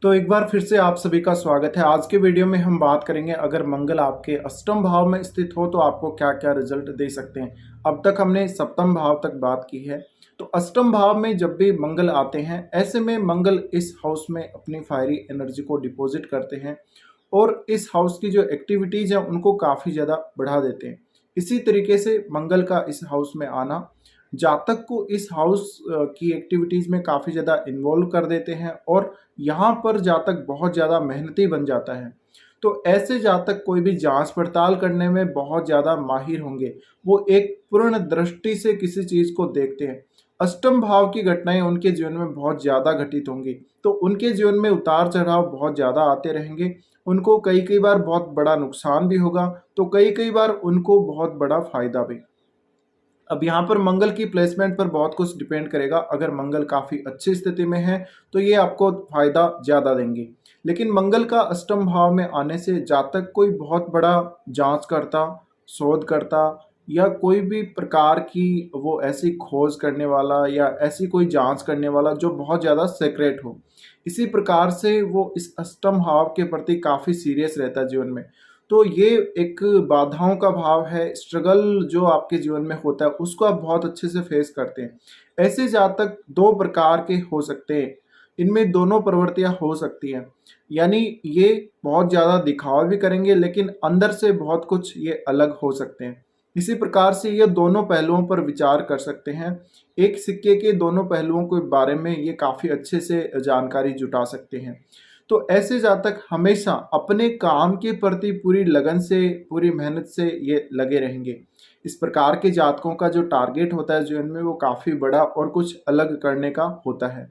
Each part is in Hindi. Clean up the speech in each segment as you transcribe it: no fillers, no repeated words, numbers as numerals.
तो एक बार फिर से आप सभी का स्वागत है। आज के वीडियो में हम बात करेंगे अगर मंगल आपके अष्टम भाव में स्थित हो तो आपको क्या क्या रिजल्ट दे सकते हैं। अब तक हमने सप्तम भाव तक बात की है। तो अष्टम भाव में जब भी मंगल आते हैं, ऐसे में मंगल इस हाउस में अपनी फायरी एनर्जी को डिपॉजिट करते हैं और इस हाउस की जो एक्टिविटीज है उनको काफ़ी ज़्यादा बढ़ा देते हैं। इसी तरीके से मंगल का इस हाउस में आना जातक को इस हाउस की एक्टिविटीज़ में काफ़ी ज़्यादा इन्वॉल्व कर देते हैं और यहाँ पर जातक बहुत ज़्यादा मेहनती बन जाता है। तो ऐसे जातक कोई भी जांच पड़ताल करने में बहुत ज़्यादा माहिर होंगे। वो एक पूर्ण दृष्टि से किसी चीज़ को देखते हैं। अष्टम भाव की घटनाएं उनके जीवन में बहुत ज़्यादा घटित होंगी, तो उनके जीवन में उतार चढ़ाव बहुत ज़्यादा आते रहेंगे। उनको कई कई बार बहुत बड़ा नुकसान भी होगा, तो कई कई बार उनको बहुत बड़ा फायदा भी। अब यहाँ पर मंगल की प्लेसमेंट पर बहुत कुछ डिपेंड करेगा। अगर मंगल काफ़ी अच्छी स्थिति में है तो ये आपको फायदा ज़्यादा देंगे, लेकिन मंगल का अष्टम भाव में आने से जातक कोई बहुत बड़ा जांच करता, शोध करता या कोई भी प्रकार की वो ऐसी खोज करने वाला या ऐसी कोई जांच करने वाला जो बहुत ज़्यादा सीक्रेट हो, इसी प्रकार से वो इस अष्टम भाव के प्रति काफ़ी सीरियस रहता है जीवन में। तो ये एक बाधाओं का भाव है। स्ट्रगल जो आपके जीवन में होता है उसको आप बहुत अच्छे से फेस करते हैं। ऐसे जातक दो प्रकार के हो सकते हैं, इनमें दोनों प्रवृत्तियां हो सकती हैं। यानी ये बहुत ज़्यादा दिखावा भी करेंगे लेकिन अंदर से बहुत कुछ ये अलग हो सकते हैं। इसी प्रकार से ये दोनों पहलुओं पर विचार कर सकते हैं। एक सिक्के के दोनों पहलुओं के बारे में ये काफ़ी अच्छे से जानकारी जुटा सकते हैं। तो ऐसे जातक हमेशा अपने काम के प्रति पूरी लगन से, पूरी मेहनत से ये लगे रहेंगे। इस प्रकार के जातकों का जो टारगेट होता है जीवन में वो काफ़ी बड़ा और कुछ अलग करने का होता है।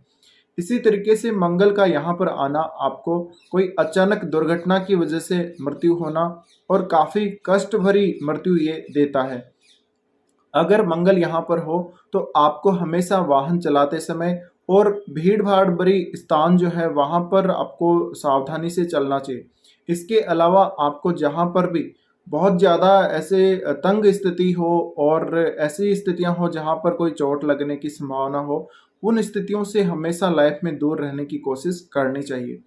इसी तरीके से मंगल का यहाँ पर आना आपको कोई अचानक दुर्घटना की वजह से मृत्यु होना और काफ़ी कष्ट भरी मृत्यु ये देता है। अगर मंगल यहाँ पर हो तो आपको हमेशा वाहन चलाते समय और भीड़ भाड़ भरी स्थान जो है वहाँ पर आपको सावधानी से चलना चाहिए। इसके अलावा आपको जहाँ पर भी बहुत ज़्यादा ऐसे तंग स्थिति हो और ऐसी स्थितियाँ हो जहाँ पर कोई चोट लगने की संभावना हो, उन स्थितियों से हमेशा लाइफ में दूर रहने की कोशिश करनी चाहिए।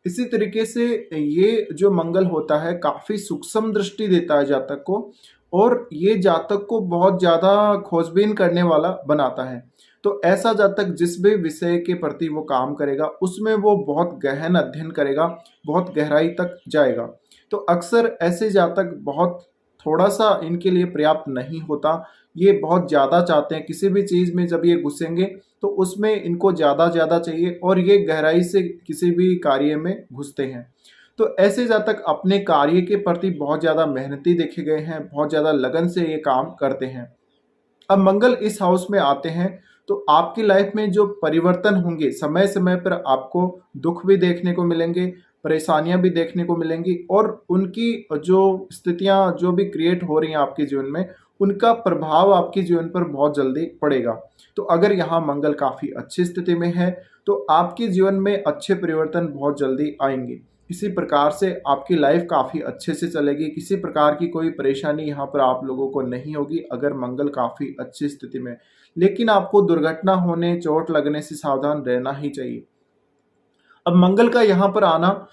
इसी तरीके से ये जो मंगल होता है काफ़ी सूक्ष्म दृष्टि देता है जातक को और ये जातक को बहुत ज़्यादा खोजबीन करने वाला बनाता है। तो ऐसा जातक जिस भी विषय के प्रति वो काम करेगा उसमें वो बहुत गहन अध्ययन करेगा, बहुत गहराई तक जाएगा। तो अक्सर ऐसे जातक बहुत थोड़ा सा इनके लिए पर्याप्त नहीं होता। ये बहुत ज़्यादा चाहते हैं किसी भी चीज़ में, जब ये घुसेंगे तो उसमें इनको ज़्यादा चाहिए और ये गहराई से किसी भी कार्य में घुसते हैं। तो ऐसे जातक अपने कार्य के प्रति बहुत ज़्यादा मेहनती देखे गए हैं, बहुत ज़्यादा लगन से ये काम करते हैं। अब मंगल इस हाउस में आते हैं तो आपकी लाइफ में जो परिवर्तन होंगे, समय समय पर आपको दुख भी देखने को मिलेंगे, परेशानियां भी देखने को मिलेंगी और उनकी जो स्थितियां जो भी क्रिएट हो रही हैं आपके जीवन में, उनका प्रभाव आपके जीवन पर बहुत जल्दी पड़ेगा। तो अगर यहाँ मंगल काफ़ी अच्छी स्थिति में है तो आपके जीवन में अच्छे परिवर्तन बहुत जल्दी आएंगे। इसी प्रकार से आपकी लाइफ काफ़ी अच्छे से चलेगी। किसी प्रकार की कोई परेशानी यहाँ पर आप लोगों को नहीं होगी अगर मंगल काफ़ी अच्छी स्थिति में। लेकिन आपको दुर्घटना होने, चोट लगने से सावधान रहना ही चाहिए। अब मंगल का यहाँ पर आना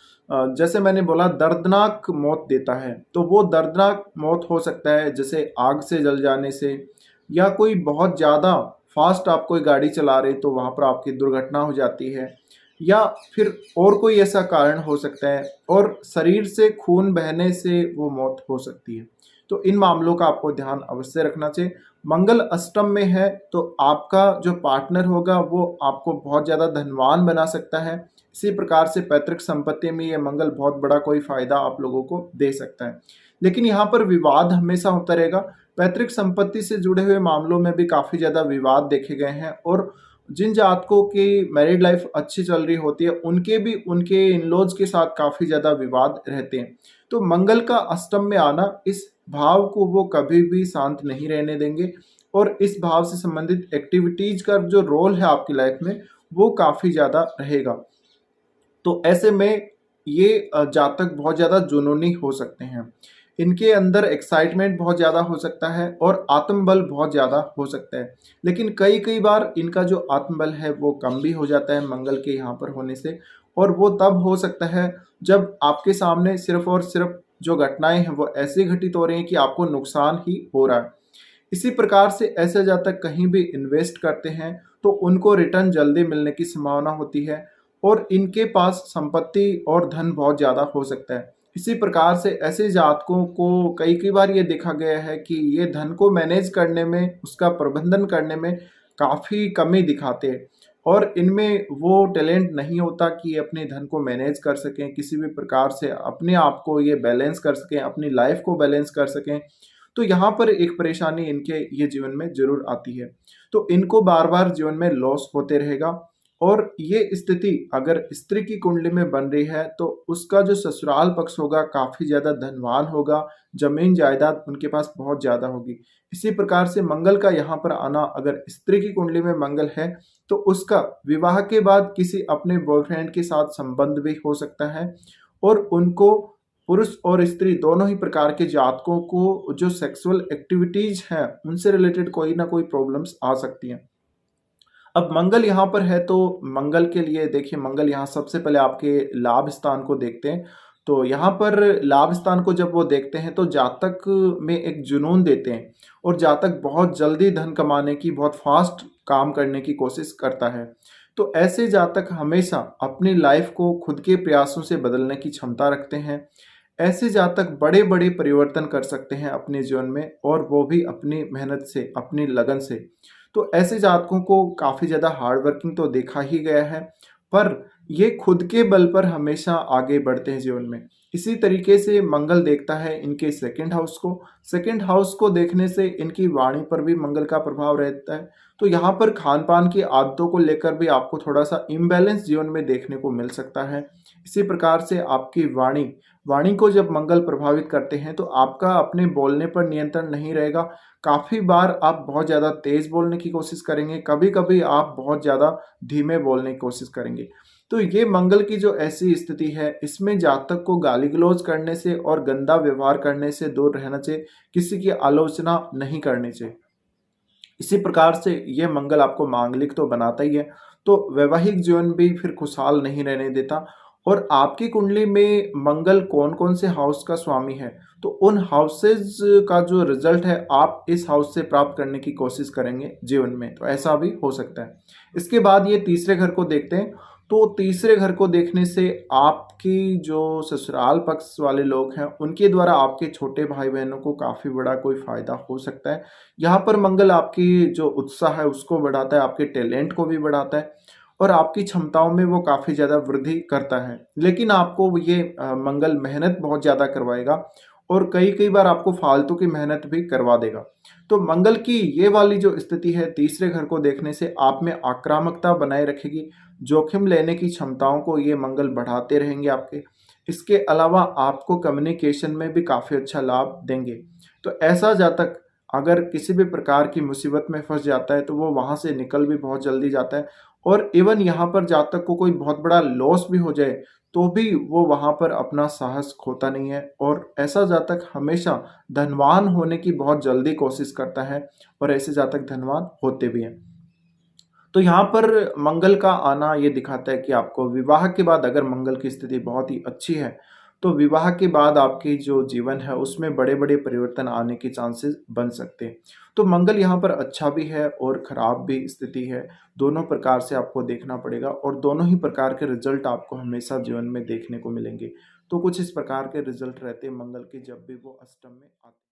जैसे मैंने बोला दर्दनाक मौत देता है। तो वो दर्दनाक मौत हो सकता है जैसे आग से जल जाने से, या कोई बहुत ज़्यादा फास्ट आप कोई गाड़ी चला रहे तो वहाँ पर आपकी दुर्घटना हो जाती है, या फिर और कोई ऐसा कारण हो सकता है और शरीर से खून बहने से वो मौत हो सकती है। तो इन मामलों का आपको ध्यान अवश्य रखना चाहिए। मंगल अष्टम में है तो आपका जो पार्टनर होगा वो आपको बहुत ज़्यादा धनवान बना सकता है। इसी प्रकार से पैतृक संपत्ति में ये मंगल बहुत बड़ा कोई फायदा आप लोगों को दे सकता है। लेकिन यहाँ पर विवाद हमेशा होता रहेगा। पैतृक संपत्ति से जुड़े हुए मामलों में भी काफ़ी ज़्यादा विवाद देखे गए हैं और जिन जातकों की मैरिड लाइफ अच्छी चल रही होती है उनके भी उनके इनलॉज के साथ काफ़ी ज़्यादा विवाद रहते हैं। तो मंगल का अष्टम में आना इस भाव को वो कभी भी शांत नहीं रहने देंगे और इस भाव से संबंधित एक्टिविटीज का जो रोल है आपकी लाइफ में वो काफ़ी ज़्यादा रहेगा। तो ऐसे में ये जातक बहुत ज़्यादा जुनूनी हो सकते हैं। इनके अंदर एक्साइटमेंट बहुत ज़्यादा हो सकता है और आत्मबल बहुत ज़्यादा हो सकता है। लेकिन कई कई बार इनका जो आत्मबल है वो कम भी हो जाता है मंगल के यहाँ पर होने से, और वो तब हो सकता है जब आपके सामने सिर्फ और सिर्फ जो घटनाएं हैं वो ऐसी घटित हो रही हैं कि आपको नुकसान ही हो रहा है। इसी प्रकार से ऐसे जब तक कहीं भी इन्वेस्ट करते हैं तो उनको रिटर्न जल्दी मिलने की संभावना होती है और इनके पास संपत्ति और धन बहुत ज़्यादा हो सकता है। इसी प्रकार से ऐसे जातकों को कई कई बार ये देखा गया है कि ये धन को मैनेज करने में, उसका प्रबंधन करने में काफ़ी कमी दिखाते हैं और इनमें वो टैलेंट नहीं होता कि अपने धन को मैनेज कर सकें, किसी भी प्रकार से अपने आप को ये बैलेंस कर सकें, अपनी लाइफ को बैलेंस कर सकें। तो यहाँ पर एक परेशानी इनके ये जीवन में ज़रूर आती है। तो इनको बार-बार जीवन में लॉस होते रहेगा और ये स्थिति अगर स्त्री की कुंडली में बन रही है तो उसका जो ससुराल पक्ष होगा काफ़ी ज़्यादा धनवान होगा, ज़मीन जायदाद उनके पास बहुत ज़्यादा होगी। इसी प्रकार से मंगल का यहाँ पर आना अगर स्त्री की कुंडली में मंगल है तो उसका विवाह के बाद किसी अपने बॉयफ्रेंड के साथ संबंध भी हो सकता है और उनको पुरुष और स्त्री दोनों ही प्रकार के जातकों को जो सेक्सुअल एक्टिविटीज हैं उनसे रिलेटेड कोई ना कोई प्रॉब्लम्स आ सकती हैं। अब मंगल यहाँ पर है तो मंगल के लिए देखिए, मंगल यहाँ सबसे पहले आपके लाभ स्थान को देखते हैं। तो यहाँ पर लाभ स्थान को जब वो देखते हैं तो जातक में एक जुनून देते हैं और जातक बहुत जल्दी धन कमाने की, बहुत फास्ट काम करने की कोशिश करता है। तो ऐसे जातक हमेशा अपनी लाइफ को खुद के प्रयासों से बदलने की क्षमता रखते हैं। ऐसे जातक बड़े बड़े परिवर्तन कर सकते हैं अपने जीवन में और वो भी अपनी मेहनत से, अपनी लगन से। तो ऐसे जातकों को काफ़ी ज़्यादा हार्ड वर्किंग तो देखा ही गया है, पर ये खुद के बल पर हमेशा आगे बढ़ते हैं जीवन में। इसी तरीके से मंगल देखता है इनके सेकंड हाउस को। सेकंड हाउस को देखने से इनकी वाणी पर भी मंगल का प्रभाव रहता है। तो यहाँ पर खान-पान की आदतों को लेकर भी आपको थोड़ा-सा इम्बैलेंस जीवन में देखने को मिल सकता है। इसी प्रकार से आपकी वाणी वाणी को जब मंगल प्रभावित करते हैं तो आपका अपने बोलने पर नियंत्रण नहीं रहेगा। काफ़ी बार आप बहुत ज़्यादा तेज़ बोलने की कोशिश करेंगे, कभी-कभी आप बहुत ज़्यादा धीमे बोलने की कोशिश करेंगे। तो ये मंगल की जो ऐसी स्थिति है, इसमें जातक को गाली-गलौज करने से और गंदा व्यवहार करने से दूर रहना चाहिए, किसी की आलोचना नहीं करनी चाहिए। इसी प्रकार से ये मंगल आपको मांगलिक तो बनाता ही है, तो वैवाहिक जीवन भी फिर खुशहाल नहीं रहने देता। और आपकी कुंडली में मंगल कौन-कौन से हाउस का स्वामी है, तो उन हाउसेज़ का जो रिज़ल्ट है आप इस हाउस से प्राप्त करने की कोशिश करेंगे जीवन में, तो ऐसा भी हो सकता है। इसके बाद ये तीसरे घर को देखते हैं, तो तीसरे घर को देखने से आपकी जो ससुराल पक्ष वाले लोग हैं, उनके द्वारा आपके छोटे भाई-बहनों को काफ़ी बड़ा कोई फ़ायदा हो सकता है। यहाँ पर मंगल आपकी जो उत्साह है उसको बढ़ाता है, आपके टैलेंट को भी बढ़ाता है और आपकी क्षमताओं में वो काफ़ी ज़्यादा वृद्धि करता है। लेकिन आपको ये मंगल मेहनत बहुत ज़्यादा करवाएगा और कई-कई बार आपको फालतू की मेहनत भी करवा देगा। तो मंगल की ये वाली जो स्थिति है तीसरे घर को देखने से आप में आक्रामकता बनाए रखेगी, जोखिम लेने की क्षमताओं को ये मंगल बढ़ाते रहेंगे आपके। इसके अलावा आपको कम्युनिकेशन में भी काफ़ी अच्छा लाभ देंगे। तो ऐसा जातक अगर किसी भी प्रकार की मुसीबत में फँस जाता है तो वो वहाँ से निकल भी बहुत जल्दी जाता है और इवन यहाँ पर जातक को कोई बहुत बड़ा लॉस भी हो जाए तो भी वो वहाँ पर अपना साहस खोता नहीं है और ऐसा जातक हमेशा धनवान होने की बहुत जल्दी कोशिश करता है और ऐसे जातक धनवान होते भी हैं। तो यहाँ पर मंगल का आना ये दिखाता है कि आपको विवाह के बाद अगर मंगल की स्थिति बहुत ही अच्छी है, तो विवाह के बाद आपकी जो जीवन है उसमें बड़े-बड़े परिवर्तन आने के चांसेस बन सकते हैं। तो मंगल यहाँ पर अच्छा भी है और खराब भी स्थिति है, दोनों प्रकार से आपको देखना पड़ेगा और दोनों ही प्रकार के रिज़ल्ट आपको हमेशा जीवन में देखने को मिलेंगे। तो कुछ इस प्रकार के रिज़ल्ट रहते हैं मंगल के जब भी वो अष्टम में आते हैं।